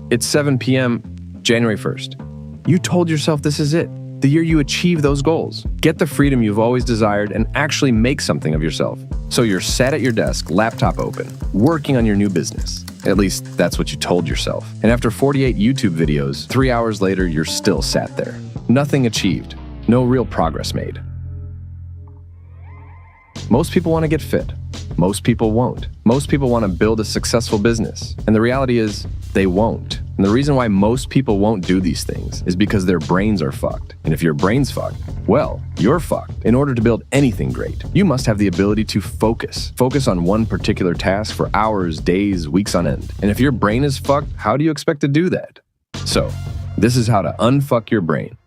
It's 7 p.m., January 1st. You told yourself this is it, the year you achieve those goals. Get the freedom you've always desired and actually make something of yourself. So you're sat at your desk, laptop open, working on your new business. At least that's what you told yourself. And after 48 YouTube videos, 3 hours later, you're still sat there. Nothing achieved. No real progress made. Most people want to get fit. Most people won't. Most people want to build a successful business. And the reality is, they won't. And the reason why most people won't do these things is because their brains are fucked. And if your brain's fucked, well, you're fucked. In order to build anything great, you must have the ability to focus. Focus on one particular task for hours, days, weeks on end. And if your brain is fucked, how do you expect to do that? So, this is how to unfuck your brain.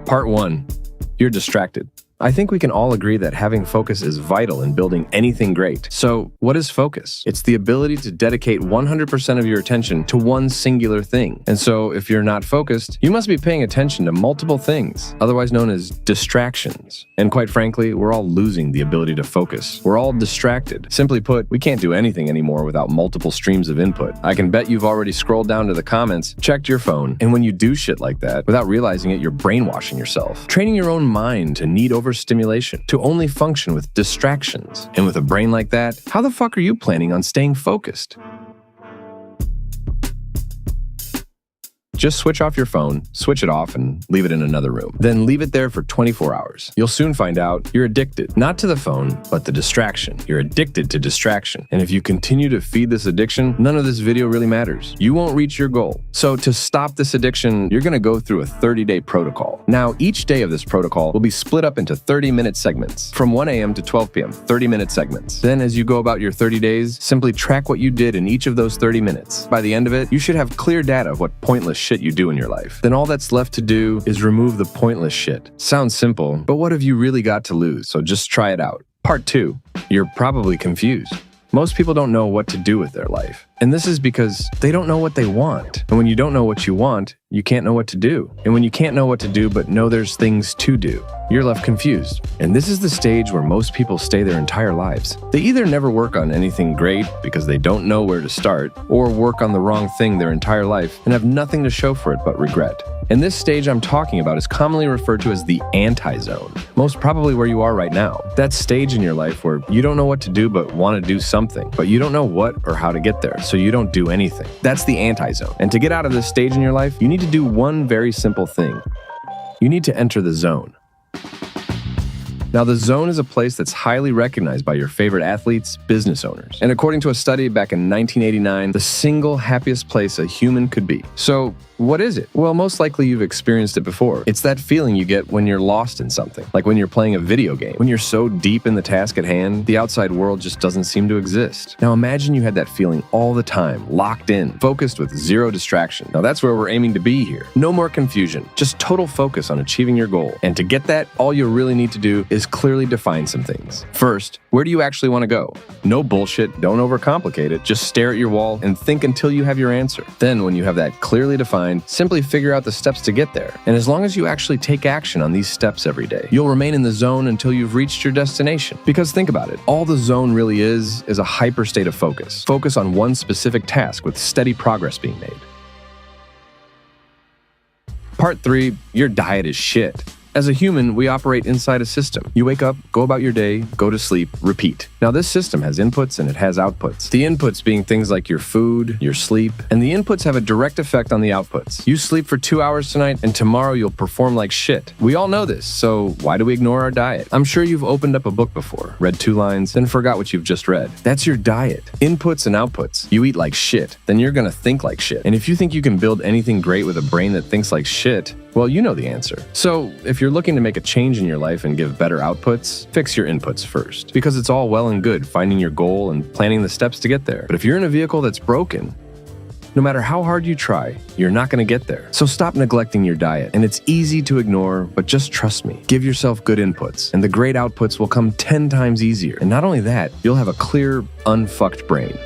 Part 1. You're distracted. I think we can all agree that having focus is vital in building anything great. So, what is focus? It's the ability to dedicate 100% of your attention to one singular thing. And so, if you're not focused, you must be paying attention to multiple things, otherwise known as distractions. And quite frankly, we're all losing the ability to focus. We're all distracted. Simply put, we can't do anything anymore without multiple streams of input. I can bet you've already scrolled down to the comments, checked your phone, and when you do shit like that, without realizing it, you're brainwashing yourself. Training your own mind to need overstimulation, to only function with distractions. And with a brain like that, how the fuck are you planning on staying focused? Just switch off your phone, switch it off, and leave it in another room. Then leave it there for 24 hours. You'll soon find out you're addicted, not to the phone, but the distraction. You're addicted to distraction. And if you continue to feed this addiction, none of this video really matters. You won't reach your goal. So to stop this addiction, you're gonna go through a 30-day protocol. Now, each day of this protocol will be split up into 30-minute segments. From 1 a.m. to 12 p.m., 30-minute segments. Then as you go about your 30 days, simply track what you did in each of those 30 minutes. By the end of it, you should have clear data of what pointless shit you do in your life. Then all that's left to do is remove the pointless shit. Sounds simple, but what have you really got to lose? So just try it out. Part 2. You're probably confused. Most people don't know what to do with their life. And this is because they don't know what they want. And when you don't know what you want, you can't know what to do. And when you can't know what to do but know there's things to do, you're left confused. And this is the stage where most people stay their entire lives. They either never work on anything great because they don't know where to start, or work on the wrong thing their entire life and have nothing to show for it but regret. And this stage I'm talking about is commonly referred to as the anti-zone, most probably where you are right now. That stage in your life where you don't know what to do but want to do something, but you don't know what or how to get there, so you don't do anything. That's the anti-zone. And to get out of this stage in your life, you need to do one very simple thing. You need to enter the zone. Now, the zone is a place that's highly recognized by your favorite athletes, business owners. And according to a study back in 1989, the single happiest place a human could be. So, what is it? Well, most likely you've experienced it before. It's that feeling you get when you're lost in something, like when you're playing a video game. When you're so deep in the task at hand, the outside world just doesn't seem to exist. Now imagine you had that feeling all the time, locked in, focused with zero distraction. Now that's where we're aiming to be here. No more confusion, just total focus on achieving your goal. And to get that, all you really need to do is clearly define some things. First, where do you actually want to go? No bullshit, don't overcomplicate it, just stare at your wall and think until you have your answer. Then when you have that clearly defined, simply figure out the steps to get there. And as long as you actually take action on these steps every day, you'll remain in the zone until you've reached your destination. Because think about it, all the zone really is a hyper state of focus. Focus on one specific task with steady progress being made. Part 3, your diet is shit. As a human, we operate inside a system. You wake up, go about your day, go to sleep, repeat. Now this system has inputs and it has outputs. The inputs being things like your food, your sleep, and the inputs have a direct effect on the outputs. You sleep for 2 hours tonight and tomorrow you'll perform like shit. We all know this, so why do we ignore our diet? I'm sure you've opened up a book before, read 2 lines, then forgot what you've just read. That's your diet. Inputs and outputs. You eat like shit, then you're gonna think like shit. And if you think you can build anything great with a brain that thinks like shit, well, you know the answer. So, if you're looking to make a change in your life and give better outputs, fix your inputs first. Because it's all well and good finding your goal and planning the steps to get there. But if you're in a vehicle that's broken, no matter how hard you try, you're not going to get there. So stop neglecting your diet. And it's easy to ignore, but just trust me. Give yourself good inputs, and the great outputs will come 10 times easier. And not only that, you'll have a clear, unfucked brain.